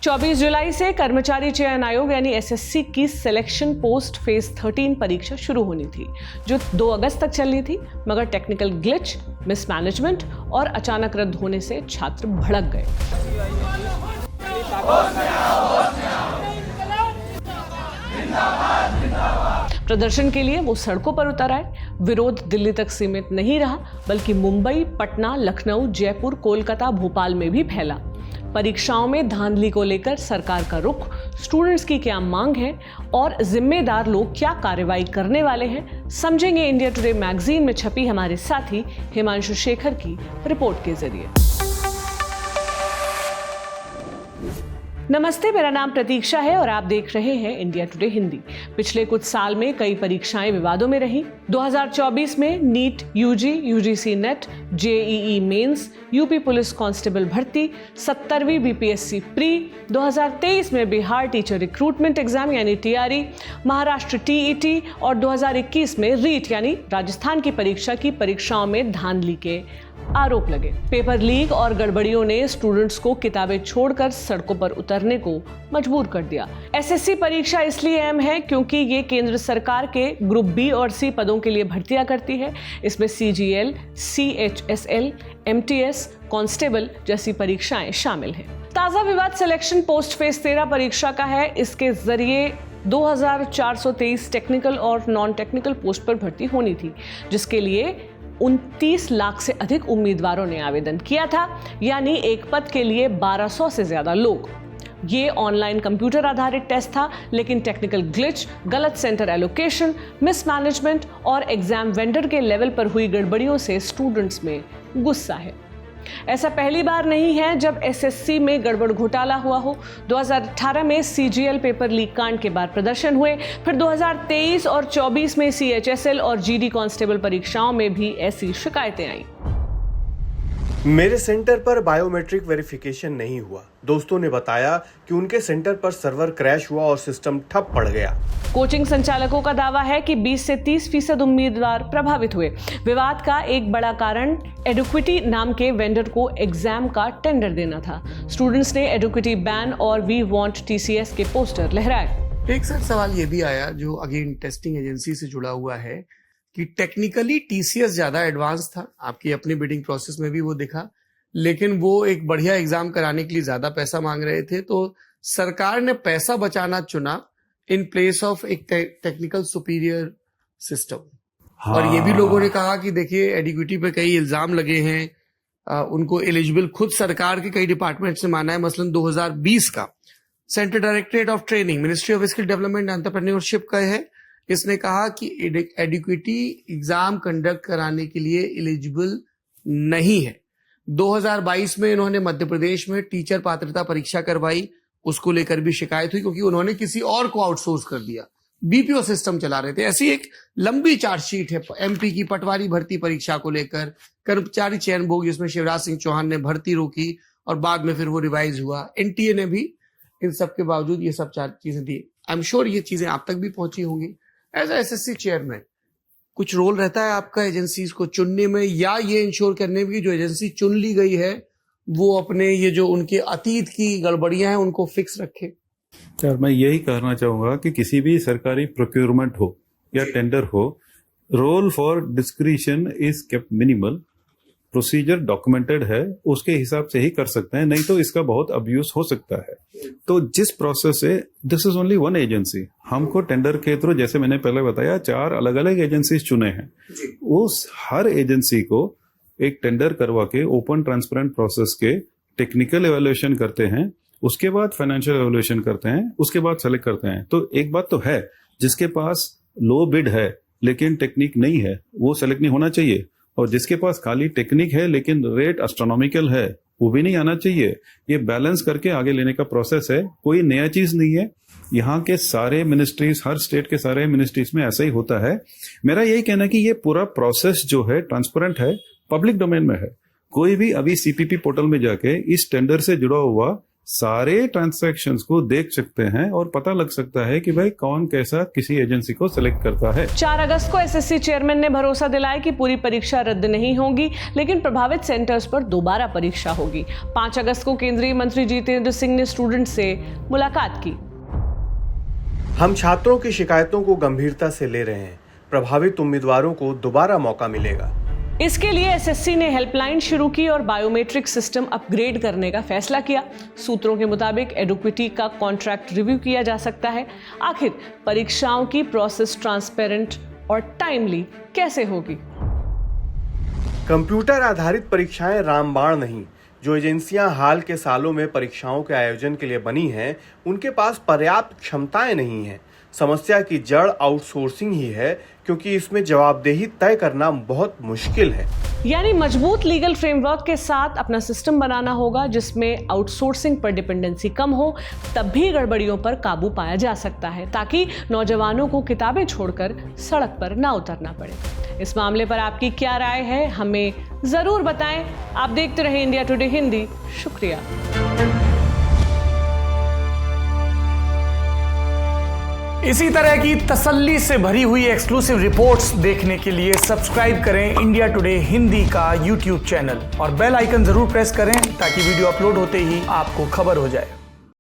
24 जुलाई से कर्मचारी चयन आयोग यानी एसएससी की सिलेक्शन पोस्ट फेज 13 परीक्षा शुरू होनी थी, जो 2 अगस्त तक चलनी थी, मगर टेक्निकल ग्लिच, मिसमैनेजमेंट और अचानक रद्द होने से छात्र भड़क गए। प्रदर्शन के लिए वो सड़कों पर उतर आए। विरोध दिल्ली तक सीमित नहीं रहा, बल्कि मुंबई, पटना, लखनऊ, जयपुर, कोलकाता, भोपाल में भी फैला। परीक्षाओं में धांधली को लेकर सरकार का रुख, स्टूडेंट्स की क्या मांग है और जिम्मेदार लोग क्या कार्रवाई करने वाले हैं, समझेंगे इंडिया टुडे मैगजीन में छपी हमारे साथी हिमांशु शेखर की रिपोर्ट के जरिए। नमस्ते, मेरा नाम प्रतीक्षा है और आप देख रहे हैं इंडिया टुडे हिंदी। पिछले कुछ साल में कई परीक्षाएं विवादों में रही। 2024 में NEET, UG, UGC NET, JEE Mains, UP police constable भर्ती, 70वीं बीपीएससी प्री, 2023 में बिहार टीचर रिक्रूटमेंट एग्जाम यानी टीआरई, महाराष्ट्र टीईटी और 2021 में रीट यानी राजस्थान की परीक्षा की परीक्षाओं में धांधली के आरोप लगे। पेपर लीक और गड़बड़ियों ने स्टूडेंट्स को किताबें छोड़कर सड़कों पर उतरने को मजबूर कर दिया। एसएससी परीक्षा इसलिए अहम है क्योंकि ये केंद्र सरकार के ग्रुप बी और सी पदों के लिए भर्तियां करती है। इसमें सीजीएल, सीएचएसएल, एमटीएस, कांस्टेबल जैसी परीक्षाएं शामिल हैं। ताजा विवाद सिलेक्शन पोस्ट फेज 13 परीक्षा का है। इसके जरिए 2423 टेक्निकल और नॉन टेक्निकल पोस्ट पर भर्ती होनी थी, जिसके लिए 29 लाख से अधिक उम्मीदवारों ने आवेदन किया था, यानी एक पद के लिए 1200 से ज्यादा लोग। ये ऑनलाइन कंप्यूटर आधारित टेस्ट था, लेकिन टेक्निकल ग्लिच, गलत सेंटर एलोकेशन, मिसमैनेजमेंट और एग्जाम वेंडर के लेवल पर हुई गड़बड़ियों से स्टूडेंट्स में गुस्सा है। ऐसा पहली बार नहीं है जब एसएससी में गड़बड़ घोटाला हुआ हो। 2018 में सीजीएल पेपर लीक कांड के बाद प्रदर्शन हुए, फिर 2023 और 24 में सीएचएसएल और जीडी कांस्टेबल परीक्षाओं में भी ऐसी शिकायतें आईं। मेरे सेंटर पर बायोमेट्रिक वेरिफिकेशन नहीं हुआ। दोस्तों ने बताया कि उनके सेंटर पर सर्वर क्रैश हुआ और सिस्टम ठप पड़ गया। कोचिंग संचालकों का दावा है कि 20 से 30% उम्मीदवार प्रभावित हुए। विवाद का एक बड़ा कारण एडुक्विटी नाम के वेंडर को एग्जाम का टेंडर देना था। स्टूडेंट्स ने एडुक्विटी बैन और वी वांट टीसीएस के पोस्टर लहराए। एक सर सवाल ये भी आया जो अगेन टेस्टिंग एजेंसी से जुड़ा हुआ है कि टेक्निकली टीसीएस ज्यादा एडवांस था, आपकी अपनी बिडिंग प्रोसेस में भी वो दिखा, लेकिन वो एक बढ़िया एग्जाम कराने के लिए ज्यादा पैसा मांग रहे थे, तो सरकार ने पैसा बचाना चुना इन प्लेस ऑफ एक टेक्निकल सुपीरियर सिस्टम। और ये भी लोगों ने कहा कि देखिए एडिक्विटी पे कई इल्जाम लगे हैं, उनको एलिजिबल खुद सरकार के कई डिपार्टमेंट से माना है। मसलन 2020 का central directorate of training, ministry of skill development and entrepreneurship का है। इसने कहा कि एडिक्विटी एग्जाम कंडक्ट कराने के लिए एलिजिबल नहीं है। 2022 में इन्होंने मध्य प्रदेश में टीचर पात्रता परीक्षा करवाई, उसको लेकर भी शिकायत हुई क्योंकि उन्होंने किसी और को आउटसोर्स कर दिया, बीपीओ सिस्टम चला रहे थे। ऐसी एक लंबी चार्जशीट है एमपी की पटवारी भर्ती परीक्षा को लेकर, कर्मचारी चयन बोर्ड जिसमें शिवराज सिंह चौहान ने भर्ती रोकी और बाद में फिर वो रिवाइज हुआ। एनटीए ने भी इन सब के बावजूद ये सब चीजें दी। आई एम श्योर ये चीजें आप तक भी पहुंची होंगी। एज एसएससी चेयरमैन कुछ रोल रहता है आपका एजेंसीज को चुनने में, या ये इंश्योर करने में कि जो एजेंसी चुन ली गई है वो अपने ये जो उनके अतीत की गड़बड़ियां हैं उनको फिक्स रखे? सर, मैं यही कहना चाहूंगा कि किसी भी सरकारी प्रोक्योरमेंट हो या टेंडर हो, role for discretion is kept minimal. Procedure documented है, उसके हिसाब से ही कर सकते हैं, नहीं तो इसका बहुत अब्यूज हो सकता है। तो जिस प्रोसेस से, this is only one agency, हमको टेंडर के थ्रू, जैसे मैंने पहले बताया, 4 अलग अलग एजेंसीज चुने हैं। उस हर एजेंसी को एक टेंडर करवा के ओपन ट्रांसपेरेंट प्रोसेस के टेक्निकल एवेल्युएशन करते हैं, उसके बाद फाइनेंशियल एवेल्युएशन करते हैं, उसके बाद सेलेक्ट करते हैं। तो एक बात तो है, जिसके पास लो बिड है लेकिन टेक्निक नहीं है वो सेलेक्ट नहीं होना चाहिए, और जिसके पास खाली टेक्निक है लेकिन रेट एस्ट्रोनॉमिकल है वो भी नहीं आना चाहिए। ये बैलेंस करके आगे लेने का प्रोसेस है, कोई नया चीज नहीं है। यहाँ के सारे मिनिस्ट्रीज, हर स्टेट के सारे मिनिस्ट्रीज में ऐसा ही होता है। मेरा यही कहना है कि ये पूरा प्रोसेस जो है ट्रांसपेरेंट है, पब्लिक डोमेन में है। कोई भी अभी सीपीपी पोर्टल में जाके इस टेंडर से जुड़ा हुआ सारे ट्रांजैक्शंस को देख सकते हैं और पता लग सकता है कि भाई कौन कैसा किसी एजेंसी को सिलेक्ट करता है। 4 अगस्त को एसएससी चेयरमैन ने भरोसा दिलाया कि पूरी परीक्षा रद्द नहीं होगी, लेकिन प्रभावित सेंटर्स पर दोबारा परीक्षा होगी। 5 अगस्त को केंद्रीय मंत्री जितेंद्र सिंह ने स्टूडेंट से मुलाकात की। हम छात्रों की शिकायतों को गंभीरता से ले रहे हैं। प्रभावित उम्मीदवारों को दोबारा मौका मिलेगा। इसके लिए एसएससी ने हेल्पलाइन शुरू की और बायोमेट्रिक सिस्टम अपग्रेड करने का फैसला किया। सूत्रों के मुताबिक एडुक्विटी का कॉन्ट्रैक्ट रिव्यू किया जा सकता है। आखिर परीक्षाओं की प्रोसेस ट्रांसपेरेंट और टाइमली कैसे होगी? कंप्यूटर आधारित परीक्षाएं रामबाण नहीं। जो एजेंसियां हाल के सालों में परीक्षाओं के आयोजन के लिए बनी हैं, उनके पास पर्याप्त क्षमताएं नहीं हैं। समस्या की जड़ आउटसोर्सिंग ही है, क्योंकि इसमें जवाबदेही तय करना बहुत मुश्किल है। यानी मजबूत लीगल फ्रेमवर्क के साथ अपना सिस्टम बनाना होगा जिसमें आउटसोर्सिंग पर डिपेंडेंसी कम हो, तब भी गड़बड़ियों पर काबू पाया जा सकता है, ताकि नौजवानों को किताबें छोड़कर सड़क पर ना उतरना पड़े। इस मामले पर आपकी क्या राय है, हमें जरूर बताएं। आप देखते रहे इंडिया टुडे हिंदी। शुक्रिया। इसी तरह की तसल्ली से भरी हुई एक्सक्लूसिव रिपोर्ट्स देखने के लिए सब्सक्राइब करें इंडिया टुडे हिंदी का यूट्यूब चैनल और बेल आइकन जरूर प्रेस करें ताकि वीडियो अपलोड होते ही आपको खबर हो जाए।